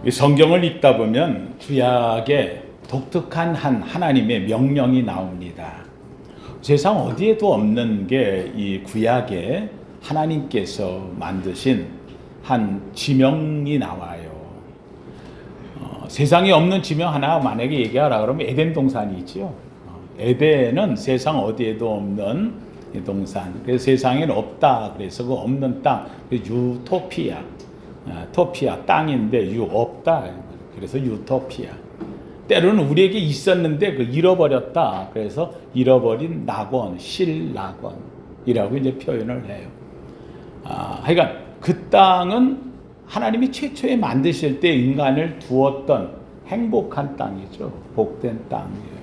이 성경을 읽다 보면 구약에 독특한 한 하나님의 명령이 나옵니다. 세상 어디에도 없는 게 이 구약에 하나님께서 만드신 한 지명이 나와요. 세상에 없는 지명 하나 만약에 얘기하라 그러면 에덴 동산이 있죠. 에덴은 세상 어디에도 없는 동산. 그래서 세상에는 없다. 그래서 그 없는 땅, 유토피아. 토피아 땅인데 없다. 그래서 유토피아. 때로는 우리에게 있었는데 그 잃어버렸다. 그래서 잃어버린 낙원, 실낙원이라고 이제 표현을 해요. 그러니까 그 땅은 하나님이 최초에 만드실 때 인간을 두었던 행복한 땅이죠. 복된 땅이에요.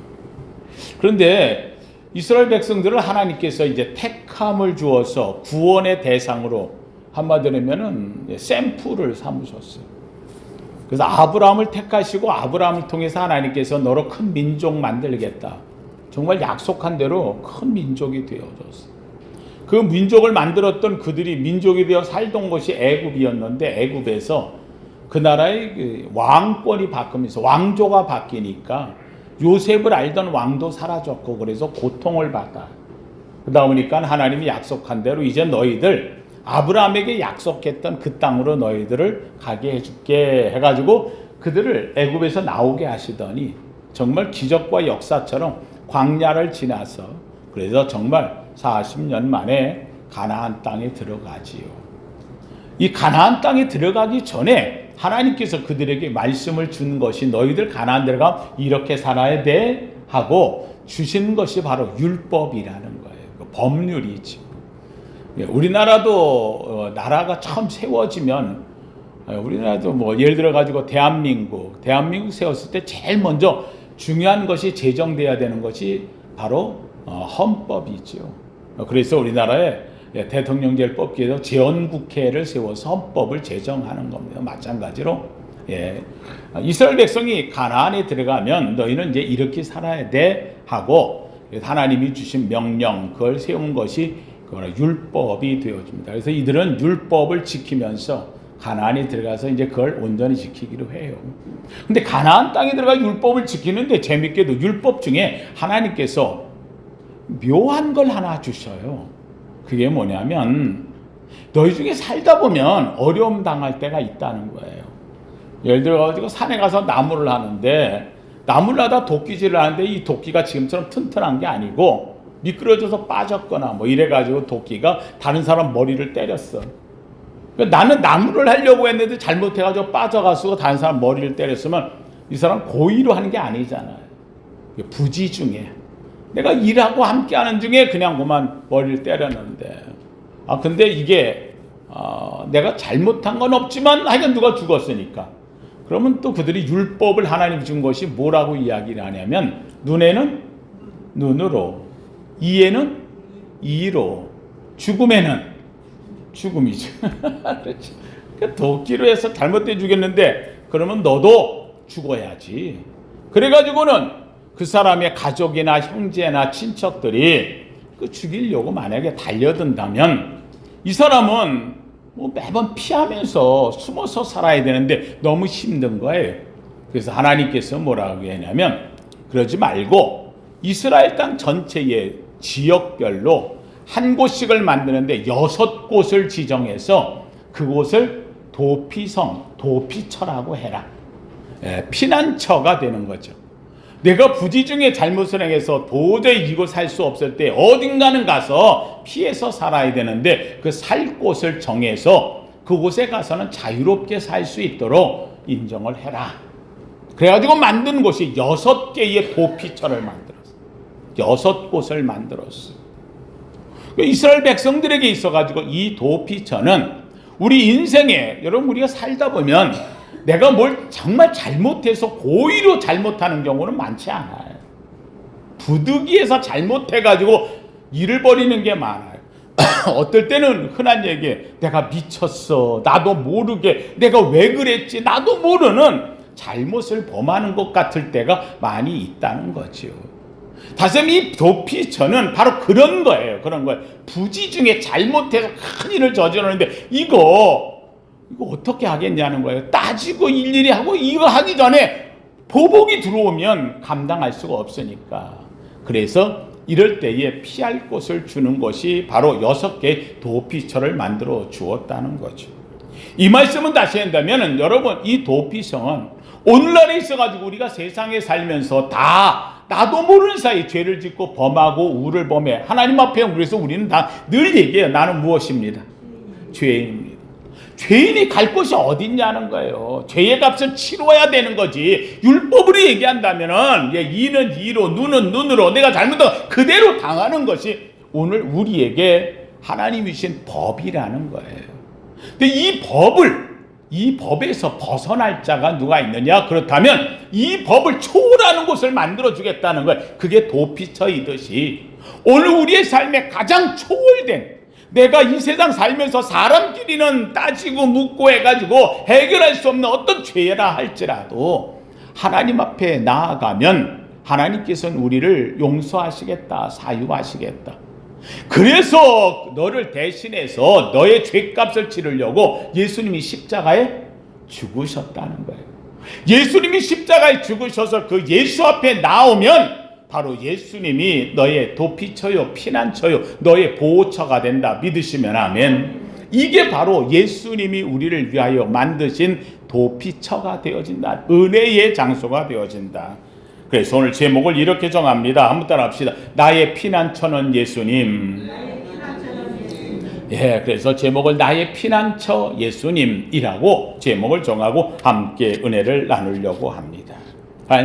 그런데 이스라엘 백성들을 하나님께서 이제 택함을 주어서 구원의 대상으로 한마디로 하면은 샘플을 삼으셨어요. 그래서 아브라함을 택하시고 아브라함을 통해서 하나님께서 너로 큰 민족 만들겠다. 정말 약속한 대로 큰 민족이 되어졌어요. 그 민족을 만들었던 그들이 민족이 되어 살던 곳이 애굽이었는데 애굽에서 그 나라의 왕권이 바뀌면서 왕조가 바뀌니까 요셉을 알던 왕도 사라졌고 그래서 고통을 받아. 그러다 보니까 하나님이 약속한 대로 이제 너희들 아브라함에게 약속했던 그 땅으로 너희들을 가게 해줄게 해가지고 그들을 애굽에서 나오게 하시더니 정말 기적과 역사처럼 광야를 지나서 그래서 정말 40년 만에 가나안 땅에 들어가지요. 이 가나안 땅에 들어가기 전에 하나님께서 그들에게 말씀을 준 것이 너희들 가나안 들어가면 이렇게 살아야 돼 하고 주신 것이 바로 율법이라는 거예요. 법률이지. 우리나라도 나라가 처음 세워지면 우리나라도 뭐 예를 들어 가지고 대한민국 세웠을 때 제일 먼저 중요한 것이 제정돼야 되는 것이 바로 헌법이죠. 그래서 우리나라에 대통령제를 뽑기 위해서 재헌국회를 세워서 헌법을 제정하는 겁니다. 마찬가지로 이스라엘 백성이 가나안에 들어가면 너희는 이제 이렇게 살아야 돼 하고 하나님이 주신 명령 그걸 세운 것이 율법이 되어집니다. 그래서 이들은 율법을 지키면서 가나안에 들어가서 이제 그걸 온전히 지키기로 해요. 근데 가나안 땅에 들어가 율법을 지키는데 재밌게도 율법 중에 하나님께서 묘한 걸 하나 주셔요. 그게 뭐냐면 너희 중에 살다 보면 어려움 당할 때가 있다는 거예요. 예를 들어 산에 가서 나무를 하는데 나무를 하다 도끼질을 하는데 이 도끼가 지금처럼 튼튼한 게 아니고 미끄러져서 빠졌거나 뭐 이래가지고 도끼가 다른 사람 머리를 때렸어. 그러니까 나는 나무를 하려고 했는데 잘못해가지고 빠져가지고 다른 사람 머리를 때렸으면 이 사람 고의로 하는 게 아니잖아요. 부지 중에 내가 일하고 함께하는 중에 그냥 그만 머리를 때렸는데 근데 이게 내가 잘못한 건 없지만 하여간 누가 죽었으니까 그러면 또 그들이 율법을 하나님 준 것이 뭐라고 이야기를 하냐면 눈에는 눈으로 이에는 이로 죽음에는 죽음이죠. 그렇지. 도끼로 해서 잘못돼 죽였는데 그러면 너도 죽어야지. 그래가지고는 그 사람의 가족이나 형제나 친척들이 그 죽이려고 만약에 달려든다면 이 사람은 뭐 매번 피하면서 숨어서 살아야 되는데 너무 힘든 거예요. 그래서 하나님께서 뭐라고 했냐면 그러지 말고 이스라엘 땅 전체의 지역별로 한 곳씩을 만드는데 6곳을 지정해서 그곳을 도피성, 도피처라고 해라. 피난처가 되는 거죠. 내가 부지 중에 잘못을 행해서 도저히 이곳 살 수 없을 때 어딘가는 가서 피해서 살아야 되는데 그 살 곳을 정해서 그곳에 가서는 자유롭게 살 수 있도록 인정을 해라. 그래가지고 만든 곳이 6개의 도피처를 만들었어요. 6곳을 만들었어요. 이스라엘 백성들에게 있어가지고 이 도피처는 우리 인생에 여러분 우리가 살다 보면 내가 뭘 정말 잘못해서 고의로 잘못하는 경우는 많지 않아요. 부득이해서 잘못해가지고 일을 벌이는 게 많아요. 어떨 때는 흔한 얘기에 내가 미쳤어. 나도 모르게 내가 왜 그랬지. 나도 모르는 잘못을 범하는 것 같을 때가 많이 있다는 거죠. 다시금 이 도피처는 바로 그런 거예요. 그런 거예요. 부지 중에 잘못해서 큰 일을 저지르는데 이거 이거 어떻게 하겠냐는 거예요. 따지고 일일이 하고 이거 하기 전에 보복이 들어오면 감당할 수가 없으니까. 그래서 이럴 때에 피할 곳을 주는 것이 바로 6개의 도피처를 만들어 주었다는 거죠. 이 말씀은 다시 한다면 여러분, 이 도피성은 오늘날에 있어가지고 우리가 세상에 살면서 다 나도 모르는 사이 죄를 짓고 범하고 우를 범해 하나님 앞에, 그래서 우리는 다 늘 얘기해요. 나는 무엇입니다? 죄인입니다. 죄인이 갈 곳이 어딨냐는 거예요. 죄의 값을 치러야 되는 거지. 율법으로 얘기한다면은 이는 이로, 눈은 눈으로 내가 잘못한 그대로 당하는 것이 오늘 우리에게 하나님이 주신 법이라는 거예요. 근데 이 법에서 벗어날 자가 누가 있느냐? 그렇다면 이 법을 초월하는 곳을 만들어 주겠다는 거예요. 그게 도피처이듯이 오늘 우리의 삶에 가장 초월된, 내가 이 세상 살면서 사람끼리는 따지고 묻고 해가지고 해결할 수 없는 어떤 죄라 할지라도 하나님 앞에 나아가면 하나님께서는 우리를 용서하시겠다, 사유하시겠다. 그래서 너를 대신해서 너의 죄값을 치르려고 예수님이 십자가에 죽으셨다는 거예요. 예수님이 십자가에 죽으셔서 그 예수 앞에 나오면 바로 예수님이 너의 도피처요, 피난처요, 너의 보호처가 된다. 믿으시면 아멘. 이게 바로 예수님이 우리를 위하여 만드신 도피처가 되어진다. 은혜의 장소가 되어진다. 그래서 오늘 제목을 이렇게 정합니다. 한번 따라 합시다. 나의 피난처는 예수님. 그래서 제목을 나의 피난처 예수님이라고 제목을 정하고 함께 은혜를 나누려고 합니다.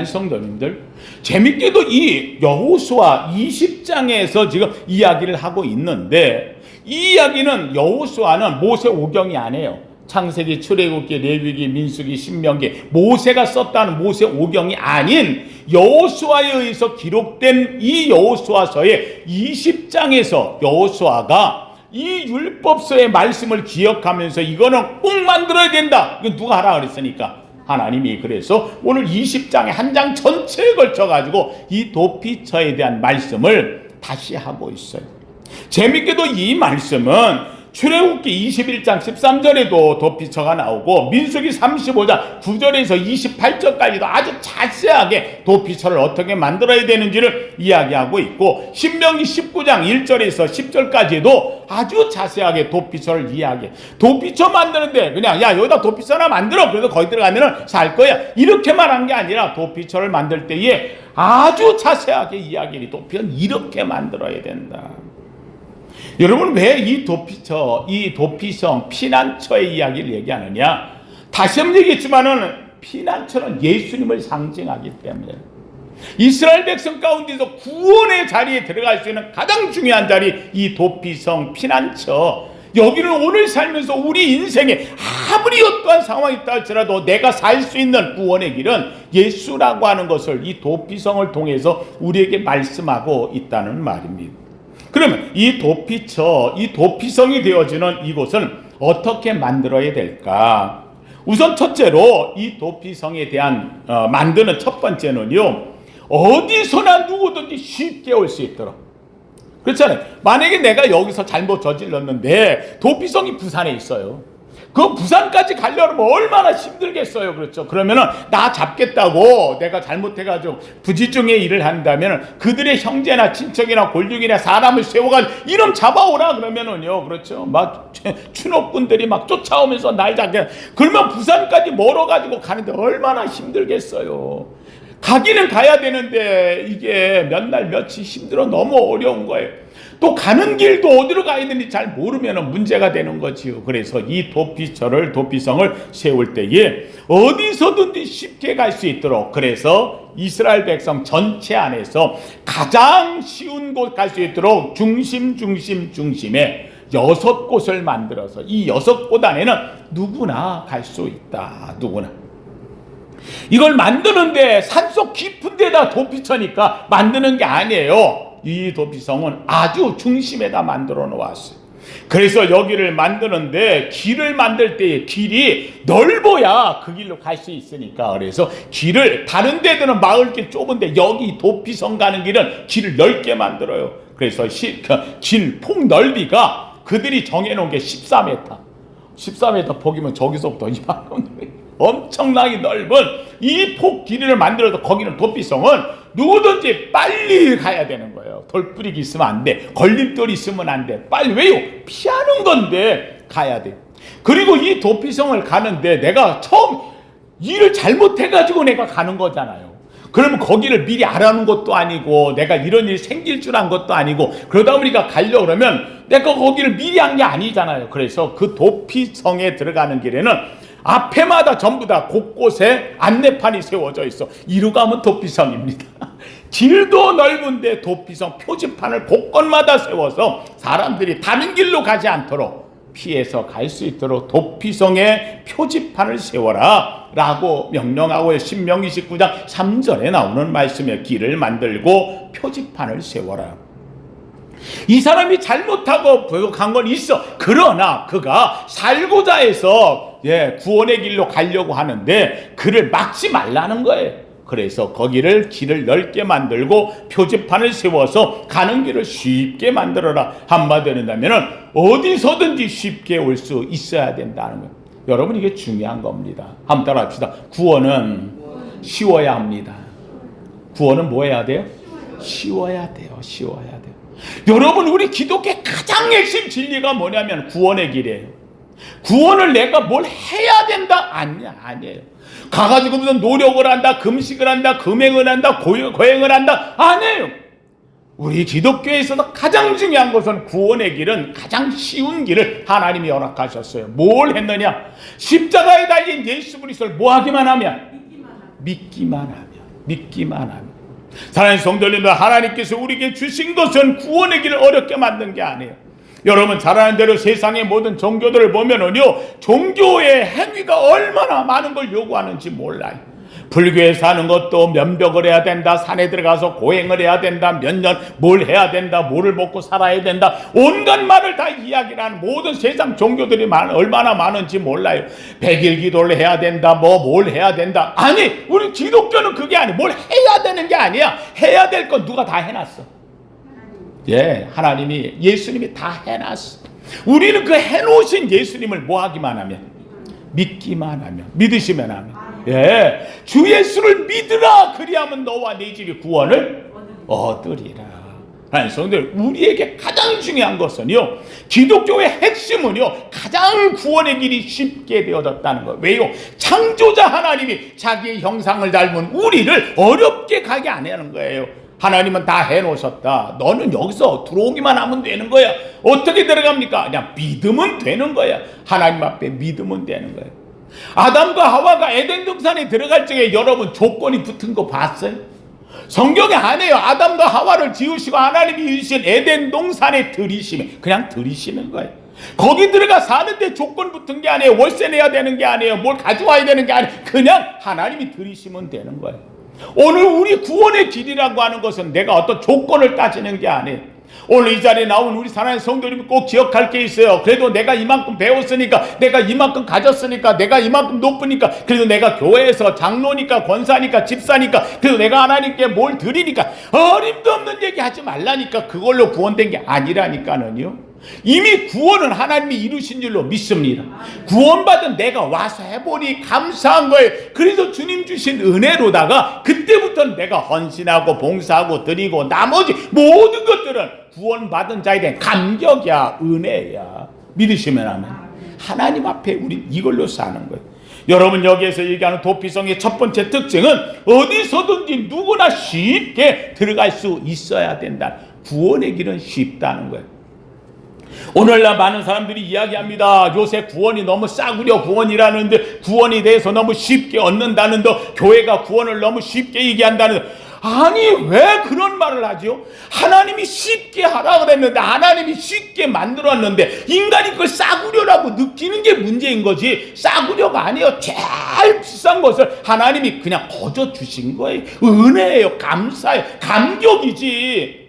성도님들, 재밌게도 이 여호수아 20장에서 지금 이야기를 하고 있는데, 이 이야기는 여호수아는 모세 오경이 아니에요. 창세기, 출애굽기, 레위기, 민수기, 신명기, 모세가 썼다는 모세 오경이 아닌 여호수아에 의해서 기록된 이 여호수아서의 20장에서 여호수아가 이 율법서의 말씀을 기억하면서 이거는 꼭 만들어야 된다. 이거 누가 하라 그랬으니까 하나님이. 그래서 오늘 20장에 한 장 전체에 걸쳐가지고 이 도피처에 대한 말씀을 다시 하고 있어요. 재밌게도 이 말씀은 출애굽기 21장 13절에도 도피처가 나오고 민수기 35장 9절에서 28절까지도 아주 자세하게 도피처를 어떻게 만들어야 되는지를 이야기하고 있고, 신명기 19장 1절에서 10절까지도 아주 자세하게 도피처를 이야기해. 도피처 만드는데 그냥 여기다 도피처나 만들어, 그래서 거기 들어가면 살 거야, 이렇게만 한 게 아니라 도피처를 만들 때에 아주 자세하게 이야기해. 도피처는 이렇게 만들어야 된다. 여러분, 왜 이 도피처, 이 도피성, 피난처의 이야기를 얘기하느냐? 다시 한번 얘기했지만은 피난처는 예수님을 상징하기 때문에 이스라엘 백성 가운데서 구원의 자리에 들어갈 수 있는 가장 중요한 자리, 이 도피성, 피난처. 여기는 오늘 살면서 우리 인생에 아무리 어떠한 상황이 있다 할지라도 내가 살 수 있는 구원의 길은 예수라고 하는 것을 이 도피성을 통해서 우리에게 말씀하고 있다는 말입니다. 그러면 이 도피처, 이 도피성이 되어지는 이곳은 어떻게 만들어야 될까? 우선 첫째로 이 도피성에 대한 만드는 첫 번째는요, 어디서나 누구든지 쉽게 올 수 있도록. 그렇잖아요. 만약에 내가 여기서 잘못 저질렀는데 도피성이 부산에 있어요. 그 부산까지 가려면 얼마나 힘들겠어요. 그렇죠. 그러면은 나 잡겠다고 내가 잘못해가지고 부지중에 일을 한다면 그들의 형제나 친척이나 골육이나 사람을 세워가지고 이놈 잡아오라 그러면은요, 그렇죠, 막 추노꾼들이 막 쫓아오면서 날 잡게. 그러면 부산까지 멀어가지고 가는데 얼마나 힘들겠어요. 가기는 가야 되는데 이게 몇 날 며칠 힘들어 너무 어려운 거예요. 또 가는 길도 어디로 가야 되는지 잘 모르면 문제가 되는 거지요. 그래서 이 도피성을 세울 때에 어디서든지 쉽게 갈 수 있도록, 그래서 이스라엘 백성 전체 안에서 가장 쉬운 곳 갈 수 있도록 중심에 6곳을 만들어서 이 6곳 안에는 누구나 갈 수 있다. 누구나. 이걸 만드는데 산속 깊은 데다 도피처니까 만드는 게 아니에요. 이 도피성은 아주 중심에다 만들어 놓았어요. 그래서 여기를 만드는데 길을 만들 때 길이 넓어야 그 길로 갈 수 있으니까, 그래서 길을, 다른 데들은 마을길 좁은데 여기 도피성 가는 길은 길을 넓게 만들어요. 그래서 길 폭 넓이가 그들이 정해놓은 게 14m. 14m 폭이면 저기서부터 이만큼 엄청나게 넓은 이 폭 길이를 만들어서 거기는 도피성은 누구든지 빨리 가야 되는 거예요. 돌뿌리기 있으면 안 돼. 걸림돌이 있으면 안 돼. 빨리 왜요? 피하는 건데 가야 돼. 그리고 이 도피성을 가는데 내가 처음 일을 잘못해가지고 내가 가는 거잖아요. 그러면 거기를 미리 알아놓은 것도 아니고 내가 이런 일이 생길 줄 안 것도 아니고 그러다 보니까 가려고 그러면 내가 거기를 미리 한 게 아니잖아요. 그래서 그 도피성에 들어가는 길에는 앞에마다 전부 다 곳곳에 안내판이 세워져 있어. 이리로 가면 도피성입니다. 길도 넓은데 도피성 표지판을 곳곳마다 세워서 사람들이 다른 길로 가지 않도록 피해서 갈 수 있도록 도피성에 표지판을 세워라 라고 명령하고 신명기 19장 3절에 나오는 말씀에 길을 만들고 표지판을 세워라. 이 사람이 잘못하고 간 건 있어. 그러나 그가 살고자 해서 구원의 길로 가려고 하는데 그를 막지 말라는 거예요. 그래서 거기를 길을 넓게 만들고 표지판을 세워서 가는 길을 쉽게 만들어라. 한마디로 한다면 어디서든지 쉽게 올 수 있어야 된다는 거예요. 여러분 이게 중요한 겁니다. 한번 따라 합시다. 구원은 쉬워야 합니다. 구원은 뭐 해야 돼요? 쉬워야 돼요. 쉬워야 돼요. 여러분 우리 기독교의 가장 핵심 진리가 뭐냐면 구원의 길이에요. 구원을 내가 뭘 해야 된다? 아니에요. 가가지고 무슨 노력을 한다, 금식을 한다, 금행을 한다, 고행을 한다? 아니에요. 우리 기독교에 있어서 가장 중요한 것은 구원의 길은 가장 쉬운 길을 하나님이 허락하셨어요. 뭘 했느냐? 십자가에 달린 예수 그리스도를 뭐 하기만 하면? 믿기만 하면. 사랑하는 성도님들, 하나님께서 우리에게 주신 것은 구원의 길을 어렵게 만든 게 아니에요. 여러분 잘 아는 대로 세상의 모든 종교들을 보면은요, 종교의 행위가 얼마나 많은 걸 요구하는지 몰라요. 불교에 사는 것도 면벽을 해야 된다, 산에 들어가서 고행을 해야 된다, 몇 년 뭘 해야 된다, 뭐를 먹고 살아야 된다, 온갖 말을 다 이야기를 하는 모든 세상 종교들이 얼마나 많은지 몰라요. 100일 기도를 해야 된다, 뭘 해야 된다. 아니, 우리 기독교는 그게 아니에요. 뭘 해야 되는 게 아니야. 해야 될 건 누가 다 해놨어. 하나님이, 예수님이 다 해놨어. 우리는 그 해놓으신 예수님을 뭐 하기만 하면? 믿기만 하면, 믿으시면 하면. 주 예수를 믿으라. 그리하면 너와 네 집이 구원을 얻으리라. 아니, 성도들, 우리에게 가장 중요한 것은요, 기독교의 핵심은요, 가장 구원의 길이 쉽게 되어졌다는 거예요. 왜요? 창조자 하나님이 자기의 형상을 닮은 우리를 어렵게 가게 안 하는 거예요. 하나님은 다 해놓으셨다. 너는 여기서 들어오기만 하면 되는 거야. 어떻게 들어갑니까? 그냥 믿으면 되는 거야. 하나님 앞에 믿으면 되는 거예요. 아담과 하와가 에덴 동산에 들어갈 적에 여러분 조건이 붙은 거 봤어요? 성경에 안 해요. 아담과 하와를 지으시고 하나님이 주신 에덴 동산에 들이시면 그냥 들이시는 거예요. 거기 들어가 사는데 조건 붙은 게 아니에요. 월세 내야 되는 게 아니에요. 뭘 가져와야 되는 게 아니에요. 그냥 하나님이 들이시면 되는 거예요. 오늘 우리 구원의 길이라고 하는 것은 내가 어떤 조건을 따지는 게 아니에요. 오늘 이 자리에 나온 우리 사랑하는 성도님이 꼭 기억할 게 있어요. 그래도 내가 이만큼 배웠으니까, 내가 이만큼 가졌으니까, 내가 이만큼 높으니까, 그래도 내가 교회에서 장로니까, 권사니까, 집사니까, 그래도 내가 하나님께 뭘 드리니까, 어림도 없는 얘기 하지 말라니까. 그걸로 구원된 게 아니라니까는요. 이미 구원은 하나님이 이루신 줄로 믿습니다. 구원받은 내가 와서 해보니 감사한 거예요. 그래서 주님 주신 은혜로다가 그때부터는 내가 헌신하고 봉사하고 드리고 나머지 모든 것들은 구원받은 자에 대한 감격이야, 은혜야. 믿으시면 하면 하나님 앞에 우리 이걸로 사는 거예요. 여러분 여기에서 얘기하는 도피성의 첫 번째 특징은 어디서든지 누구나 쉽게 들어갈 수 있어야 된다. 구원의 길은 쉽다는 거예요. 오늘날 많은 사람들이 이야기합니다. 요새 구원이 너무 싸구려 구원이라는데 구원에 대해서 너무 쉽게 얻는다는 더 교회가 구원을 너무 쉽게 얘기한다는 더. 아니 왜 그런 말을 하죠? 하나님이 쉽게 하라고 그랬는데 하나님이 쉽게 만들었는데 인간이 그걸 싸구려라고 느끼는 게 문제인 거지 싸구려가 아니에요. 제일 비싼 것을 하나님이 그냥 거저 주신 거예요. 은혜예요. 감사예요. 감격이지.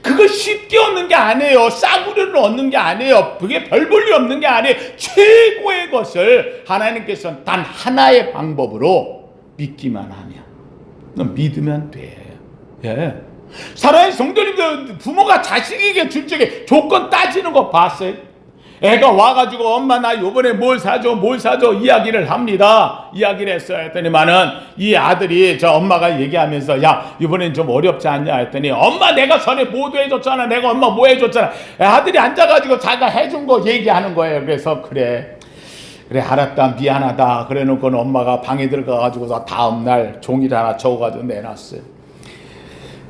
그걸 쉽게 얻는 게 아니에요. 싸구려를 얻는 게 아니에요. 그게 별 볼 일 없는 게 아니에요. 최고의 것을 하나님께서는 단 하나의 방법으로 믿기만 하면 넌 믿으면 돼. 사랑하는 성도님들, 부모가 자식에게 줄 적에 조건 따지는 거 봤어요? 애가 와가지고 엄마 나 요번에 뭘 사줘 이야기를 합니다. 이야기를 했어요. 했더니만은 이 아들이 저 엄마가 얘기하면서 야 이번엔 좀 어렵지 않냐 했더니 엄마 내가 전에 뭐도 해줬잖아. 내가 엄마 뭐 해줬잖아. 아들이 앉아가지고 자기가 해준 거 얘기하는 거예요. 그래서 그래 알았다 미안하다 그래 놓고는 엄마가 방에 들어가가지고서 다음날 종이를 하나 적어가지고 내놨어요.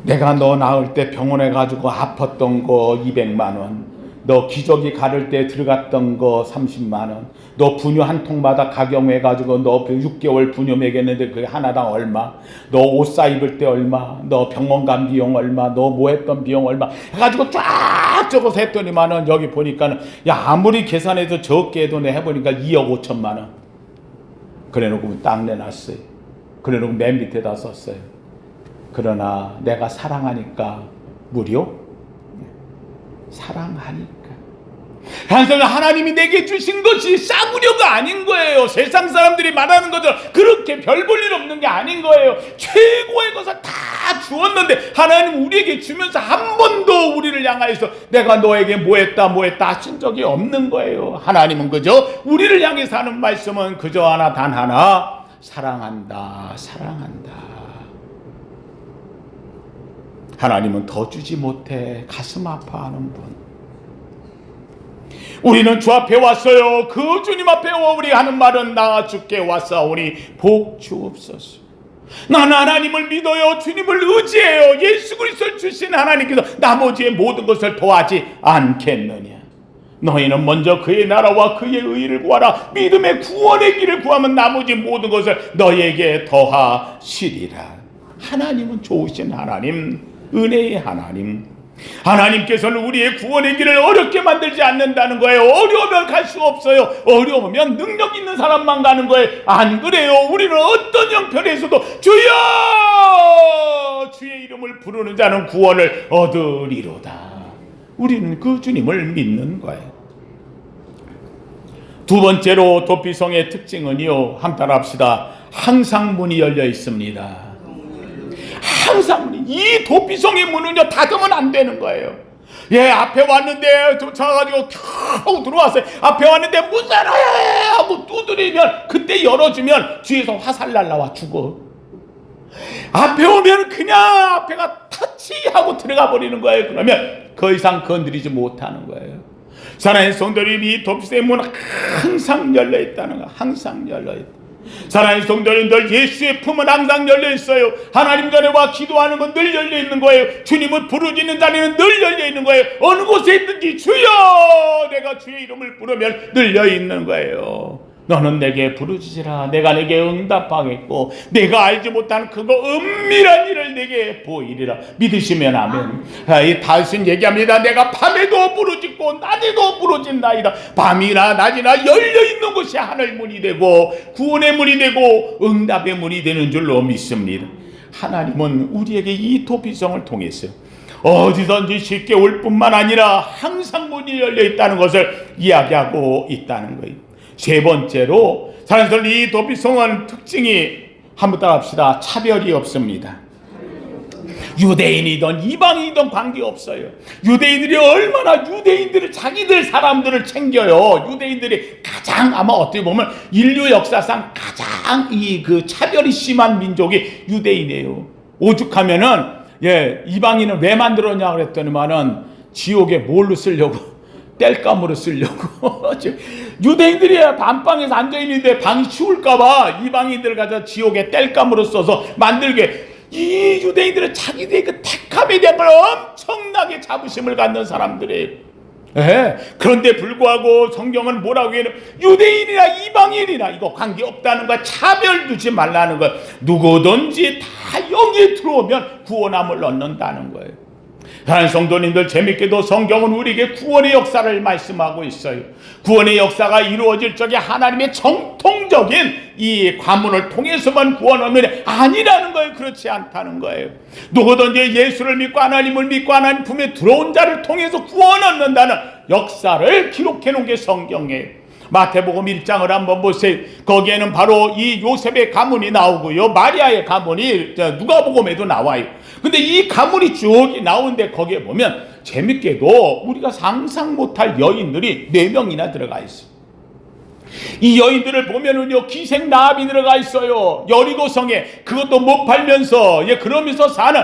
내가 너 낳을 때 병원에 가지고 아팠던 거 200만 원, 너 기저귀 가를 때 들어갔던 거 30만 원, 너 분유 한 통마다 가격해 가지고 너 6개월 분유 먹였는데 그게 하나당 얼마, 너 옷 사 입을 때 얼마, 너 병원 간 비용 얼마, 너 뭐 했던 비용 얼마 해가지고 쫙 적어서 했더니만은 여기 보니까는 야 아무리 계산해도 적게 해도 내 해보니까 2억 5천만 원. 그래놓고 딱 내놨어요. 그래놓고 맨 밑에다 썼어요. 그러나 내가 사랑하니까 무료? 사랑하니까. 하나님이 내게 주신 것이 싸구려가 아닌 거예요. 세상 사람들이 말하는 것처럼 그렇게 별 볼 일 없는 게 아닌 거예요. 최고의 것을 다 주었는데 하나님 우리에게 주면서 한 번도 우리를 향하여서 내가 너에게 뭐 했다 하신 적이 없는 거예요. 하나님은 그저 우리를 향해서 하는 말씀은 그저 하나 단 하나 사랑한다. 하나님은 더 주지 못해 가슴 아파하는 분. 우리는 주 앞에 왔어요. 그 주님 앞에 우리 하는 말은 나 주께 왔사오니 복 주옵소서. 나는 하나님을 믿어요. 주님을 의지해요. 예수 그리스도를 주신 하나님께서 나머지의 모든 것을 더하지 않겠느냐. 너희는 먼저 그의 나라와 그의 의를 구하라. 믿음의 구원의 길을 구하면 나머지 모든 것을 너희에게 더하시리라. 하나님은 좋으신 하나님, 은혜의 하나님. 하나님께서는 우리의 구원의 길을 어렵게 만들지 않는다는 거예요. 어려우면 갈 수 없어요. 어려우면 능력 있는 사람만 가는 거예요. 안 그래요. 우리는 어떤 형편에서도 주여 주의 이름을 부르는 자는 구원을 얻으리로다. 우리는 그 주님을 믿는 거예요. 두 번째로 도피성의 특징은요, 한번 합시다. 항상 문이 열려 있습니다. 항상 이 도피성의 문은요 닫으면 안 되는 거예요. 예, 앞에 왔는데 쫓아가지고 겨우 들어왔어요. 앞에 왔는데 문 열어요 하고 두드리면 그때 열어주면 뒤에서 화살 날라와 죽어. 앞에 오면 그냥 앞에가 터치하고 들어가 버리는 거예요. 그러면 더 이상 건드리지 못하는 거예요. 사랑하는 성도님이 이 도피성의 문은 항상 열려 있다는 거. 항상 열려 있다. 사랑하는 성도님들, 예수의 품은 항상 열려 있어요. 하나님 전에 와 기도하는 건 늘 열려 있는 거예요. 주님을 부르짖는 자리는 늘 열려 있는 거예요. 어느 곳에 있든지 주여 내가 주의 이름을 부르면 늘 열려 있는 거예요. 너는 내게 부르짖으라. 내가 내게 응답하겠고 내가 알지 못한 그거 은밀한 일을 내게 보이리라. 믿으시면 아멘. 이 다윗은 얘기합니다. 내가 밤에도 부르짖고 낮에도 부르짖나이다. 밤이나 낮이나 열려있는 곳이 하늘 문이 되고 구원의 문이 되고 응답의 문이 되는 줄로 믿습니다. 하나님은 우리에게 이 도피성을 통해서 어디든지 쉽게 올 뿐만 아니라 항상 문이 열려 있다는 것을 이야기하고 있다는 거예요. 세 번째로 사랑스러운 이 도피성은 특징이 한번 따라합시다. 차별이 없습니다. 유대인이든 이방인이든 관계없어요. 유대인들이 얼마나 유대인들을 자기들 사람들을 챙겨요. 유대인들이 가장 아마 어떻게 보면 인류 역사상 가장 그 차별이 심한 민족이 유대인이에요. 오죽하면은 이방인을 왜 만들었냐 그랬더니만은 지옥에 뭘로 쓰려고? 땔감으로 쓰려고. 유대인들이 안방에서 앉아있는데 방이 추울까봐 이방인들 가서 지옥에 땔감으로 써서 만들게. 이 유대인들은 자기들의 그 택함에 대한 걸 엄청나게 자부심을 갖는 사람들이에요. 그런데 불구하고 성경은 뭐라고 해요? 유대인이나 이방인이나 이거 관계없다는 거야. 차별 두지 말라는 거야. 누구든지 다 여기에 들어오면 구원함을 얻는다는 거예요. 사랑하는 성도님들, 재밌게도 성경은 우리에게 구원의 역사를 말씀하고 있어요. 구원의 역사가 이루어질 적에 하나님의 정통적인 이 관문을 통해서만 구원 얻는 게 아니라는 거예요. 그렇지 않다는 거예요. 누구든지 예수를 믿고 하나님을 믿고 하나님 품에 들어온 자를 통해서 구원 얻는다는 역사를 기록해 놓은 게 성경이에요. 마태복음 1장을 한번 보세요. 거기에는 바로 이 요셉의 가문이 나오고요, 마리아의 가문이 누가복음에도 나와요. 근데 이 가문이 쭉 나오는데 거기에 보면 재밌게도 우리가 상상 못할 여인들이 4명이나 들어가 있어요. 이 여인들을 보면은요, 기생 라합이 들어가 있어요. 여리고성에. 그것도 못 팔면서, 그러면서 사는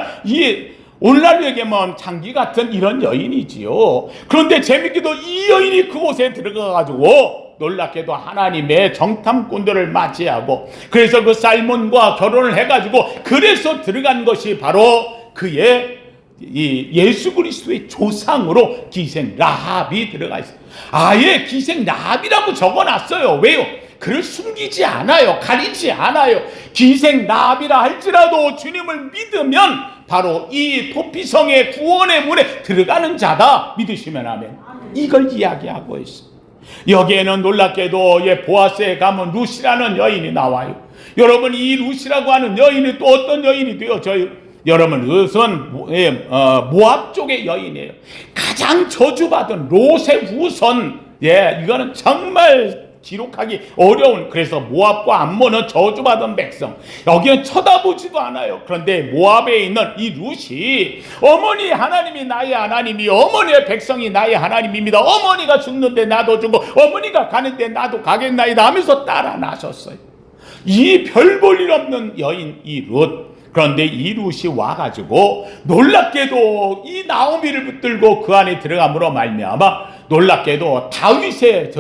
오늘날로 얘기하면 장기 같은 이런 여인이지요. 그런데 재밌게도 이 여인이 그곳에 들어가가지고 놀랍게도 하나님의 정탐꾼들을 맞이하고, 그래서 그 살몬과 결혼을 해가지고, 그래서 들어간 것이 바로 그의 이 예수 그리스도의 조상으로 기생 라합이 들어가 있어요. 아예 기생 라합이라고 적어놨어요. 왜요? 그를 숨기지 않아요. 가리지 않아요. 기생 라합이라 할지라도 주님을 믿으면 바로 이 포피성의 구원의 문에 들어가는 자다. 믿으시면 아멘. 이걸 이야기하고 있어요. 여기에는 놀랍게도 보아스에 가면 루시라는 여인이 나와요. 여러분, 이 루시라고 하는 여인이 또 어떤 여인이 되어져요? 여러분, 그것은 모압 쪽의 여인이에요. 가장 저주받은 롯의 후손. 이거는 정말 기록하기 어려운, 그래서 모압과 암몬은 저주받은 백성. 여기는 쳐다보지도 않아요. 그런데 모압에 있는 이 룻이 어머니 하나님이 나의 하나님이, 어머니의 백성이 나의 하나님입니다. 어머니가 죽는데 나도 죽고 어머니가 가는데 나도 가겠나이다 하면서 따라 나섰어요. 이 별 볼 일 없는 여인 이 룻. 그런데 이 룻이 와가지고 놀랍게도 이 나오미를 붙들고 그 안에 들어감으로 말미암아 놀랍게도 다윗의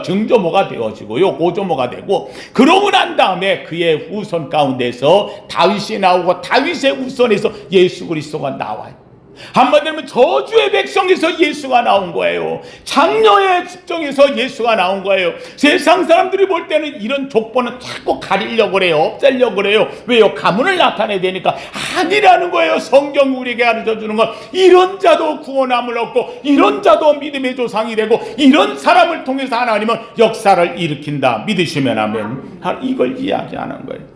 증조모가 되어지고요, 고조모가 되고, 그러고 난 다음에 그의 후손 가운데서 다윗이 나오고 다윗의 후손에서 예수 그리스도가 나와요. 한마디로 하면 저주의 백성에서 예수가 나온 거예요. 장녀의 집정에서 예수가 나온 거예요. 세상 사람들이 볼 때는 이런 족보는 자꾸 가리려고 그래요. 없애려고 그래요. 왜요? 가문을 나타내야 되니까. 아니라는 거예요. 성경 우리에게 가르쳐주는 건 이런 자도 구원함을 얻고 이런 자도 믿음의 조상이 되고 이런 사람을 통해서 하나님은 역사를 일으킨다. 믿으시면 아멘. 이걸 이야기하는 거예요.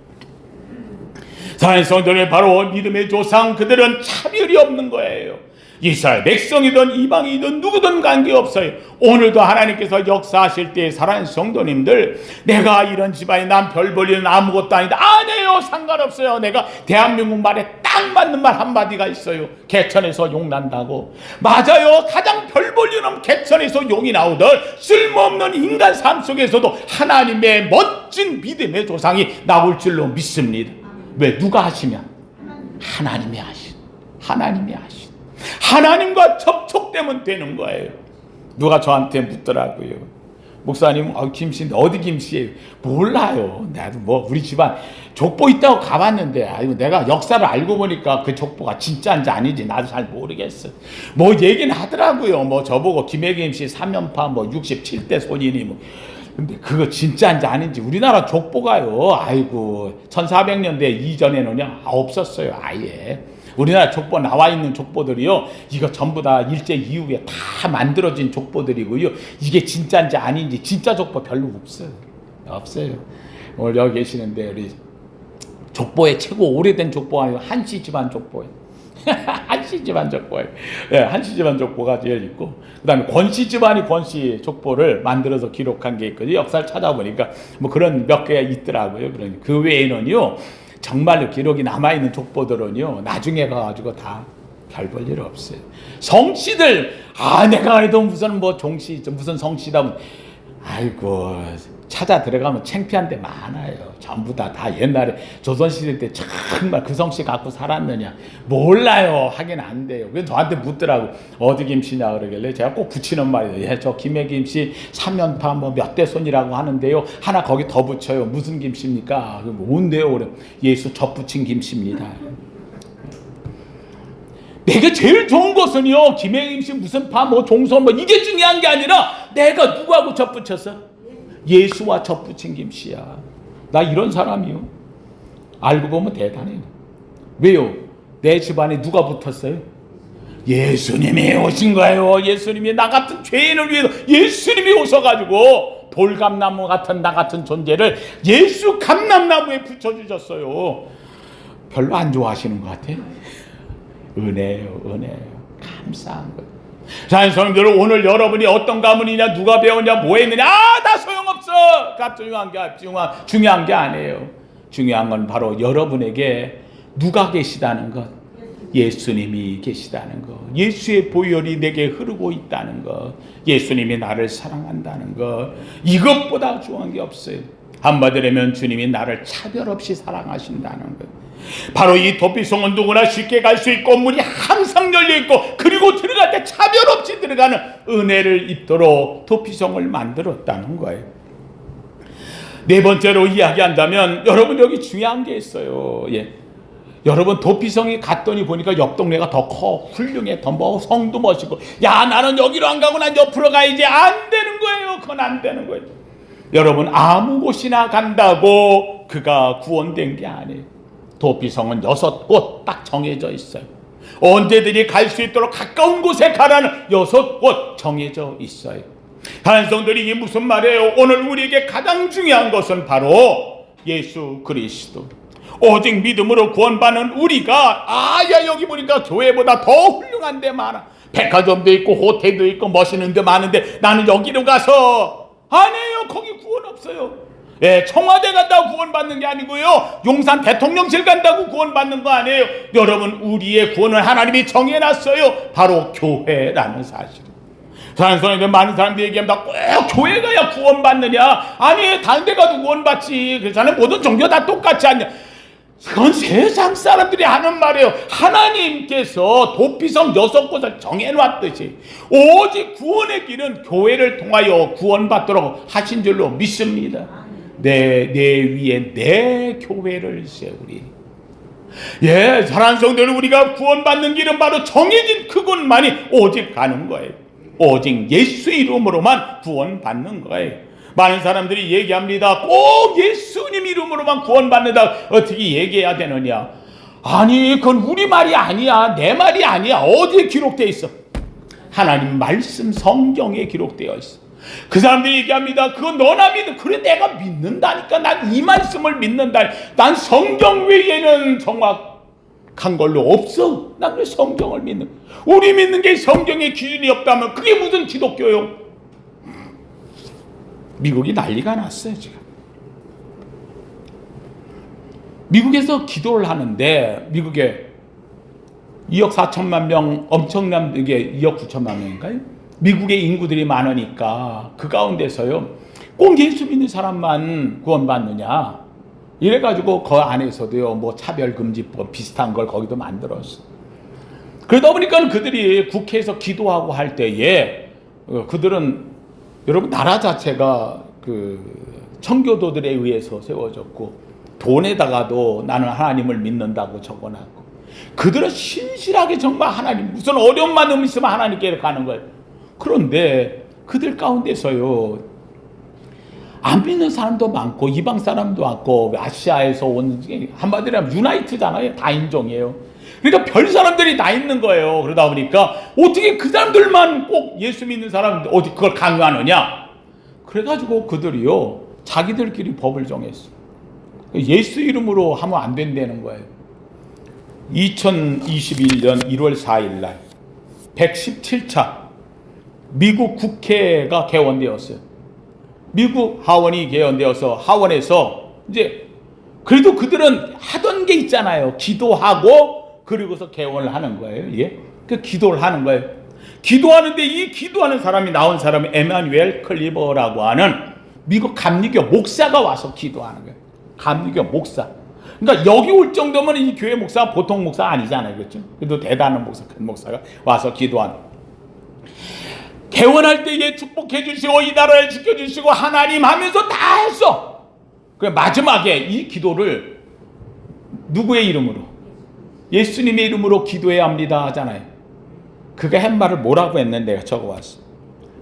사랑하는 성도들, 바로 믿음의 조상, 그들은 차별이 없는 거예요. 이스라엘 백성이든 이방이든 누구든 관계없어요. 오늘도 하나님께서 역사하실 때 사랑하는 성도님들, 내가 이런 집안이 난 별 볼일은 아무것도 아니다. 아니에요. 상관없어요. 내가 대한민국 말에 딱 맞는 말 한마디가 있어요. 개천에서 용 난다고. 맞아요. 가장 별 볼일은 개천에서 용이 나오듯 쓸모없는 인간 삶 속에서도 하나님의 멋진 믿음의 조상이 나올 줄로 믿습니다. 왜? 누가 하시면? 하나님이 하신. 하나님이 하신. 하나님과 접촉되면 되는 거예요. 누가 저한테 묻더라고요. 목사님, 김씨인데 어디 김씨예요? 몰라요. 나도 우리 집안 족보 있다고 가봤는데, 내가 역사를 알고 보니까 그 족보가 진짜인지 아닌지 나도 잘 모르겠어. 얘기는 하더라고요. 저보고 김혜김 씨 3연파 67대 손이니 근데 그거 진짜인지 아닌지 우리나라 족보가요. 1400년대 이전에는요 없었어요. 아예. 우리나라 족보 나와 있는 족보들이요, 이거 전부 다 일제 이후에 다 만들어진 족보들이고요. 이게 진짜인지 아닌지 진짜 족보 별로 없어요. 오늘 여기 계시는데 우리 족보의 최고 오래된 족보가 한씨 집안 족보예요. 한씨 집안 족보예요. 한씨 집안 족보가 제일 있고, 그 다음에 권씨 집안이 권씨 족보를 만들어서 기록한 게 있거든요. 역사를 찾아보니까 그런 몇 개가 있더라고요. 그러니 그 외에는요, 정말로 기록이 남아있는 족보들은요, 나중에 가가지고 다 별 볼 일 없어요. 성씨들, 내가 해도 무슨 종씨, 무슨 성씨다. 찾아 들어가면 창피한 데 많아요. 전부 다 옛날에 조선시대 때 정말 그 성씨 갖고 살았느냐. 몰라요. 하긴 안 돼요. 그래서 저한테 묻더라고. 어디 김씨냐 그러길래 제가 꼭 붙이는 말이에요. 저 김해 김씨 3년파 몇 대 손이라고 하는데요. 하나 거기 더 붙여요. 무슨 김씨입니까? 뭔데요? 그래. 예수 접붙인 김씨입니다. 내가 제일 좋은 것은요, 김해 김씨 무슨 파 종손 이게 중요한 게 아니라 내가 누구하고 접붙였어? 예수와 접붙인 김씨야. 나 이런 사람이요. 알고 보면 대단해요. 왜요? 내 집안에 누가 붙었어요? 예수님이 오신 거예요. 예수님이 나 같은 죄인을 위해서 예수님이 오셔가지고 돌감나무 같은 나 같은 존재를 예수 감람나무에 붙여주셨어요. 별로 안 좋아하시는 것 같아. 은혜예요. 감사한 거예요. 사랑하는 성도들, 오늘 여러분이 어떤 가문이냐, 누가 배웠냐, 뭐 했느냐, 다 소용없어. 중요한 게 아니에요. 중요한 건 바로 여러분에게 누가 계시다는 것. 예수님이 계시다는 것, 예수의 보혈이 내게 흐르고 있다는 것, 예수님이 나를 사랑한다는 것, 이것보다 중요한 게 없어요. 한마디로 하면 주님이 나를 차별 없이 사랑하신다는 것. 바로 이 도피성은 누구나 쉽게 갈 수 있고 문이 항상 열려있고 그리고 들어갈 때 차별 없이 들어가는 은혜를 입도록 도피성을 만들었다는 거예요. 네 번째로 이야기한다면 여러분 여기 중요한 게 있어요. 여러분 도피성에 갔더니 보니까 옆 동네가 더 커, 훌륭해, 더 성도 멋있고, 야 나는 여기로 안 가고 난 옆으로 가야지. 안 되는 거예요. 그건 안 되는 거예요. 여러분 아무 곳이나 간다고 그가 구원된 게 아니에요. 도피성은 6곳 딱 정해져 있어요. 언제든지 갈 수 있도록 가까운 곳에 가라는 6곳 정해져 있어요. 하나님 성도들이 이게 무슨 말이에요? 오늘 우리에게 가장 중요한 것은 바로 예수 그리스도. 오직 믿음으로 구원받는 우리가 여기 보니까 교회보다 더 훌륭한 데 많아. 백화점도 있고 호텔도 있고 멋있는 데 많은데 나는 여기로 가서 아니에요. 거기 구원 없어요. 청와대 간다고 구원받는 게 아니고요. 용산 대통령실 간다고 구원받는 거 아니에요. 여러분 우리의 구원을 하나님이 정해놨어요. 바로 교회라는 사실. 사랑하는 많은 사람들이 얘기합니다. 꼭 교회 가야 구원받느냐. 아니 다른 데 가도 구원받지. 그렇잖아요. 모든 종교 다 똑같지 않냐. 그건 세상 사람들이 하는 말이에요. 하나님께서 도피성 6곳을 정해놨듯이 오직 구원의 길은 교회를 통하여 구원받도록 하신 줄로 믿습니다. 내 위에 내 교회를 세우리. 사랑하는 성도들, 우리가 구원받는 길은 바로 정해진 그곳만이 오직 가는 거예요. 오직 예수 이름으로만 구원받는 거예요. 많은 사람들이 얘기합니다. 꼭 예수님 이름으로만 구원받는다. 어떻게 얘기해야 되느냐? 아니 그건 우리 말이 아니야. 내 말이 아니야. 어디에 기록되어 있어? 하나님 말씀 성경에 기록되어 있어. 그 사람들이 얘기합니다. 그건 너나 믿어. 그래 내가 믿는다니까. 난 이 말씀을 믿는다. 난 성경 외에는 정확한 걸로 없어. 난 왜 성경을 믿는? 우리 믿는 게 성경에 기준이 없다면 그게 무슨 기독교요? 미국이 난리가 났어요 지금. 미국에서 기도를 하는데 미국에 2억 4천만 명 엄청난 이게 2억 9천만 명인가요? 미국의 인구들이 많으니까 그 가운데서요 꼭 예수 믿는 사람만 구원받느냐 이래가지고 그 안에서도요 뭐 차별금지법 비슷한 걸 거기도 만들었어. 그러다 보니까 그들이 국회에서 기도하고 할 때에 그들은 여러분 나라 자체가 그 청교도들에 의해서 세워졌고 돈에다가도 나는 하나님을 믿는다고 적어놨고 그들은 신실하게 정말 하나님 무슨 어려움만 있으면 하나님께 가는 거예요. 그런데 그들 가운데서요 안 믿는 사람도 많고 이방 사람도 많고 아시아에서 온 한마디로 하면 유나이트잖아요. 다인종이에요. 그러니까 별 사람들이 다 있는 거예요. 그러다 보니까 어떻게 그 사람들만 꼭 예수 믿는 사람인데 어디 그걸 강요하느냐. 그래가지고 그들이요 자기들끼리 법을 정했어. 예수 이름으로 하면 안 된다는 거예요. 2021년 1월 4일 날 117차 미국 국회가 개원되었어요. 미국 하원이 개원되어서 하원에서 이제 그래도 그들은 하던 게 있잖아요. 기도하고 그리고서 개원을 하는 거예요. 그 기도를 하는 거예요. 기도하는데 이 기도하는 사람이 나온 사람이 에마뉴엘 클리버라고 하는 미국 감리교 목사가 와서 기도하는 거예요. 감리교 목사. 그러니까 여기 올 정도면 이 교회 목사가 보통 목사 아니잖아요. 그렇죠? 그래도 대단한 목사, 큰 목사가 와서 기도하는. 개원할 때에 축복해 주시고 이 나라를 지켜주시고 하나님 하면서 다 했어. 그 마지막에 이 기도를 누구의 이름으로? 예수님의 이름으로 기도해야 합니다 하잖아요. 그가 한 말을 뭐라고 했는데 내가 적어왔어.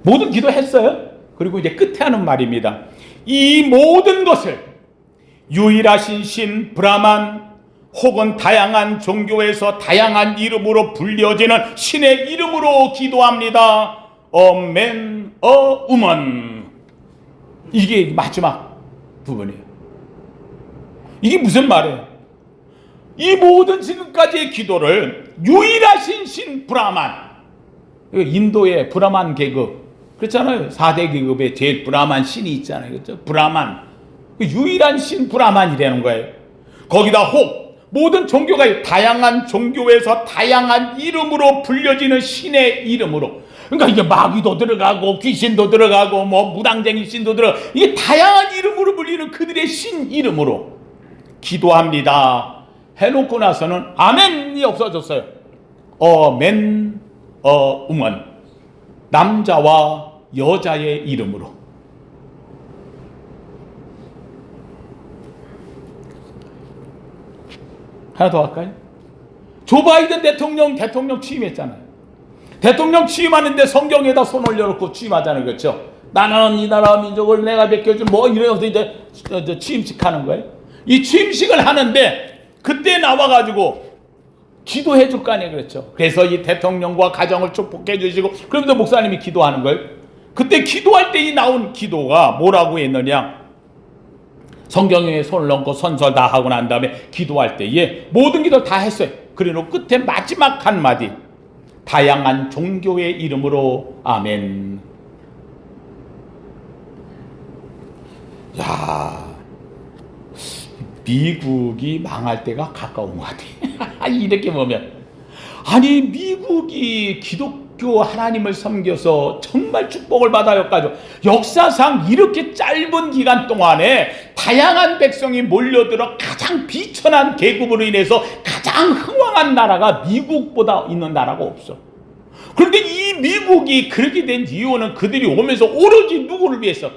모든 기도했어요. 그리고 이제 끝에 하는 말입니다. 이 모든 것을 유일하신 신 브라만 혹은 다양한 종교에서 다양한 이름으로 불려지는 신의 이름으로 기도합니다. 어맨 어우먼. 이게 마지막 부분이에요. 이게 무슨 말이에요? 이 모든 지금까지의 기도를 유일하신 신 브라만, 인도의 브라만 계급 그렇잖아요. 4대 계급의 제일 브라만 신이 있잖아요. 그렇죠? 브라만, 유일한 신 브라만이라는 거예요. 거기다 혹 모든 종교가 다양한 종교에서 다양한 이름으로 불려지는 신의 이름으로, 그러니까 이게 마귀도 들어가고 귀신도 들어가고 뭐 무당쟁이 신도 들어가고, 이게 다양한 이름으로 불리는 그들의 신 이름으로 기도합니다 해놓고 나서는 아멘이 없어졌어요. 맨 우먼, 남자와 여자의 이름으로. 하나 더 할까요? 조 바이든 대통령 취임했잖아요. 대통령 취임하는데 성경에다 손 올려놓고 취임하잖아요. 그렇죠? 나는 이 나라 민족을 내가 베껴줄 뭐 이러면서 이제 취임식 하는 거예요. 이 취임식을 하는데 그때 나와가지고 기도해 줄 거 아니에요. 그렇죠? 그래서 이 대통령과 가정을 축복해 주시고, 그러면서 목사님이 기도하는 거예요. 그때 기도할 때 이 나온 기도가 뭐라고 했느냐? 성경에 손을 얹고 선서 다 하고 난 다음에 기도할 때에 모든 기도 다 했어요. 그리고 끝에 마지막 한마디, 다양한 종교의 이름으로 아멘. 야, 미국이 망할 때가 가까운 것 같아. 이렇게 보면, 아니 미국이 기독교 하나님을 섬겨서 정말 축복을 받아요. 역사상 이렇게 짧은 기간 동안에 다양한 백성이 몰려들어 가장 비천한 계급으로 인해서 가장 흥왕한 나라가 미국보다 있는 나라가 없어. 그런데 이 미국이 그렇게 된 이유는 그들이 오면서 오로지 누구를 위해서?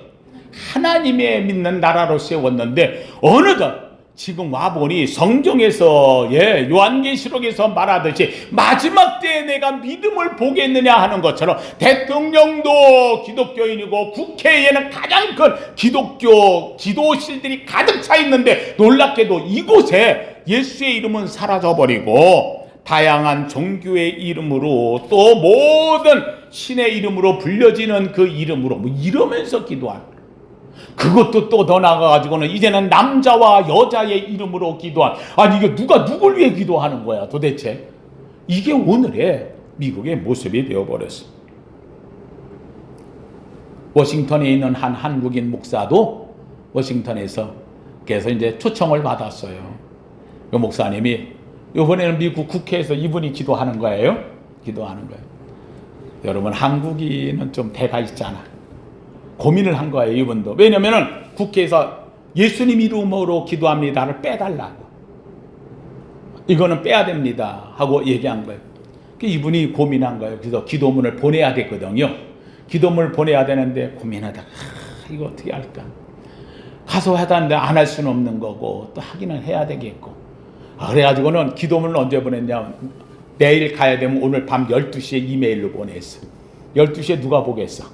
하나님의 믿는 나라로 세웠는데, 어느덧 지금 와보니 성경에서 요한계시록에서 말하듯이 마지막 때에 내가 믿음을 보겠느냐 하는 것처럼 대통령도 기독교인이고 국회에는 가장 큰 기독교 기도실들이 가득 차 있는데, 놀랍게도 이곳에 예수의 이름은 사라져버리고 다양한 종교의 이름으로 또 모든 신의 이름으로 불려지는 그 이름으로 뭐 이러면서 기도하는, 그것도 또 더 나아가지고는 이제는 남자와 여자의 이름으로 기도한, 아니 이게 누가 누굴 위해 기도하는 거야 도대체? 이게 오늘의 미국의 모습이 되어버렸어. 워싱턴에 있는 한 한국인 목사도 워싱턴에서 그래서 이제 초청을 받았어요. 그 목사님이 이번에는 미국 국회에서 이분이 기도하는 거예요. 기도하는 거예요. 여러분, 한국인은 좀 대가 있잖아. 고민을 한 거예요, 이분도. 왜냐면은 국회에서 예수님 이름으로 기도합니다를 빼달라고. 이거는 빼야 됩니다 하고 얘기한 거예요. 이분이 고민한 거예요. 그래서 기도문을 보내야 됐거든요. 기도문을 보내야 되는데 고민하다가 이거 어떻게 할까? 가서 하다는데 안 할 수는 없는 거고 또 하기는 해야 되겠고. 그래가지고는 기도문을 언제 보냈냐? 내일 가야 되면 오늘 밤 12시에 이메일로 보냈어. 12시에 누가 보겠어?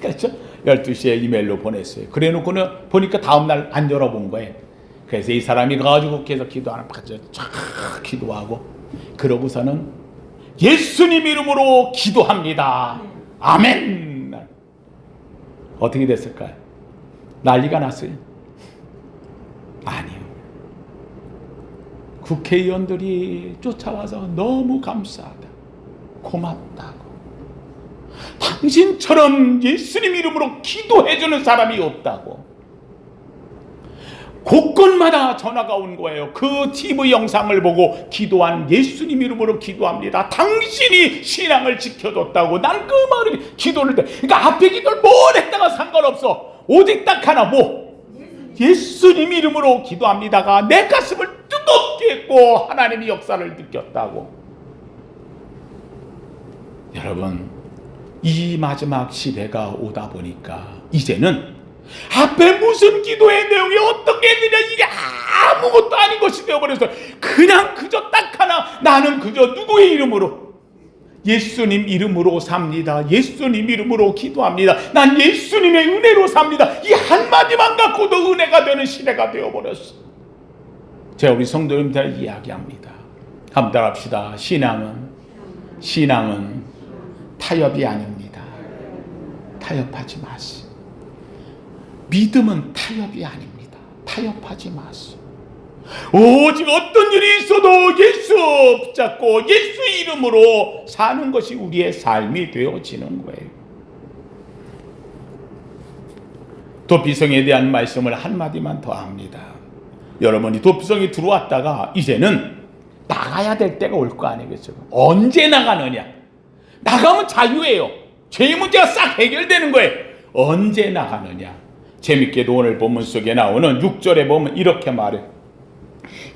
그렇죠? 12시에 이메일로 보냈어요. 그래 놓고는 보니까 다음날 안 열어본 거예요. 그래서 이 사람이 가가지고 계속 기도하는 거죠. 쫙 기도하고, 그러고서는 예수님 이름으로 기도합니다. 아멘. 어떻게 됐을까요? 난리가 났어요? 아니요. 국회의원들이 쫓아와서 너무 감사하다, 고맙다고, 당신처럼 예수님 이름으로 기도해주는 사람이 없다고 곳곳마다 전화가 온 거예요. 그 TV 영상을 보고 기도한 예수님 이름으로 기도합니다. 당신이 신앙을 지켜줬다고. 난 그 말을 기도를 해. 그러니까 앞에 기도를 뭘 했다가 상관없어. 오직 딱 하나, 예수님 이름으로 기도합니다가 내 가슴을 뜨겁게 했고 하나님의 역사를 느꼈다고. 여러분, 이 마지막 시대가 오다 보니까 이제는 앞에 무슨 기도의 내용이 어떻게 했느냐, 이게 아무것도 아닌 것이 되어버렸어요. 그냥 그저 딱 하나, 나는 그저 누구의 이름으로? 예수님 이름으로 삽니다. 예수님 이름으로 기도합니다. 난 예수님의 은혜로 삽니다. 이 한마디만 갖고도 은혜가 되는 시대가 되어버렸어. 제가 우리 성도님들 이야기합니다. 한번 따라합시다. 신앙은 타협이 아닙니다. 타협하지 마세요. 믿음은 타협이 아닙니다. 타협하지 마세요. 오직 어떤 일이 있어도 예수 붙잡고 예수 이름으로 사는 것이 우리의 삶이 되어지는 거예요. 도피성에 대한 말씀을 한마디만 더 합니다. 여러분이 도피성에 들어왔다가 이제는 나가야 될 때가 올 거 아니겠어요? 언제 나가느냐? 나가면 자유예요. 죄의 문제가 싹 해결되는 거예요. 언제 나가느냐? 재밌게도 오늘 본문 속에 나오는 6절에 보면 이렇게 말해요.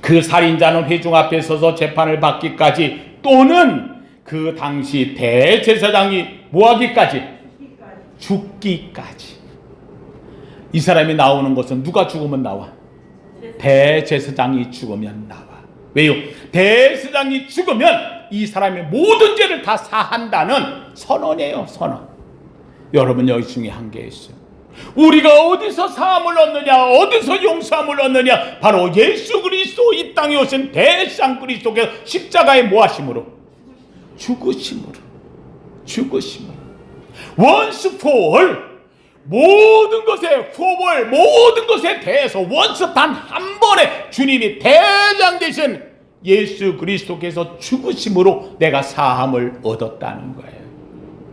그 살인자는 회중 앞에 서서 재판을 받기까지 또는 그 당시 대제사장이 뭐하기까지? 죽기까지. 이 사람이 나오는 것은 누가 죽으면 나와? 대제사장이 죽으면 나와. 왜요? 대제사장이 죽으면 이 사람의 모든 죄를 다 사한다는 선언이에요. 선언. 여러분 여기 중에 한 게 있어요. 우리가 어디서 사함을 얻느냐, 어디서 용서함을 얻느냐? 바로 예수 그리스도 이 땅에 오신 대상 그리스도께서 십자가에 뭐하심으로? 죽으심으로. once for all, 모든 것에 포벌, 모든 것에 대해서 once 단 한 번에 주님이 대장 되신 예수 그리스도께서 죽으심으로 내가 사함을 얻었다는 거예요.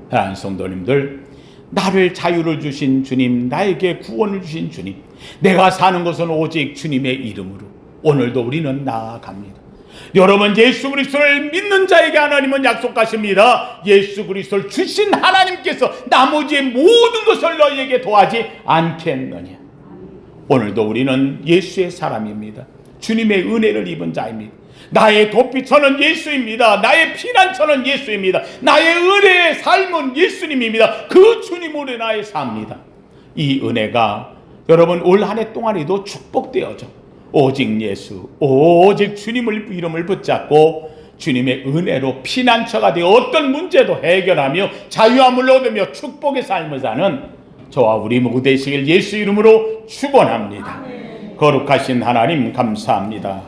사랑하는 성도님들, 나를 자유를 주신 주님, 나에게 구원을 주신 주님, 내가 사는 것은 오직 주님의 이름으로 오늘도 우리는 나아갑니다. 여러분, 예수 그리스도를 믿는 자에게 하나님은 약속하십니다. 예수 그리스도를 주신 하나님께서 나머지의 모든 것을 너희에게 더하지 않겠느냐. 오늘도 우리는 예수의 사람입니다. 주님의 은혜를 입은 자입니다. 나의 도피처는 예수입니다. 나의 피난처는 예수입니다. 나의 은혜의 삶은 예수님입니다. 그 주님으로 나의 삽니다. 이 은혜가 여러분 올 한 해 동안에도 축복되어져. 오직 예수, 오직 주님을 이름을 붙잡고 주님의 은혜로 피난처가 되어 어떤 문제도 해결하며 자유함을 얻으며 축복의 삶을 사는 저와 우리 모두 되시길 예수 이름으로 축원합니다. 거룩하신 하나님 감사합니다.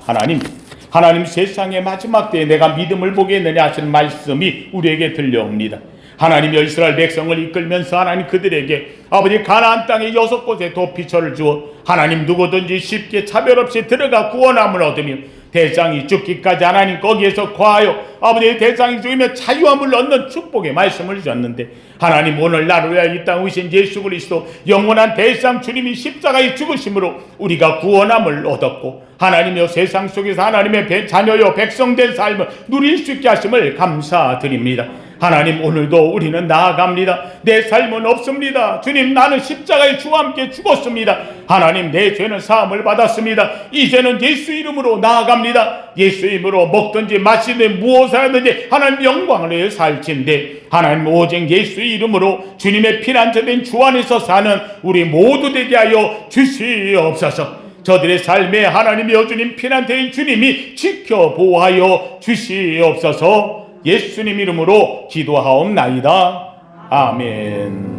하나님 세상의 마지막 때에 내가 믿음을 보겠느냐 하시는 말씀이 우리에게 들려옵니다. 하나님이 이스라엘 백성을 이끌면서 하나님 그들에게 아버지 가나안 땅의 6곳에 도피처를 주어 하나님 누구든지 쉽게 차별 없이 들어가 구원함을 얻으며 대장이 죽기까지 하나님 거기에서 거하여 아버지 대장이 죽으면 자유함을 얻는 축복의 말씀을 주셨는데 하나님 오늘 나를 위하여 이 땅에 오신 예수 그리스도 영원한 대장 주님이 십자가에 죽으심으로 우리가 구원함을 얻었고 하나님여 세상 속에서 하나님의 자녀여 백성된 삶을 누릴 수 있게 하심을 감사드립니다. 하나님 오늘도 우리는 나아갑니다. 내 삶은 없습니다. 주님 나는 십자가에 주와 함께 죽었습니다. 하나님 내 죄는 사함을 받았습니다. 이제는 예수 이름으로 나아갑니다. 예수 이름으로 먹든지 마시든 무엇을 하든지 하나님 영광을 위해 살진데 하나님 오직 예수 이름으로 주님의 피난처된 주 안에서 사는 우리 모두 되게 하여 주시옵소서. 저들의 삶에 하나님이여 주님 피난처인 주님이 지켜보아여 주시옵소서. 예수님 이름으로 기도하옵나이다. 아멘.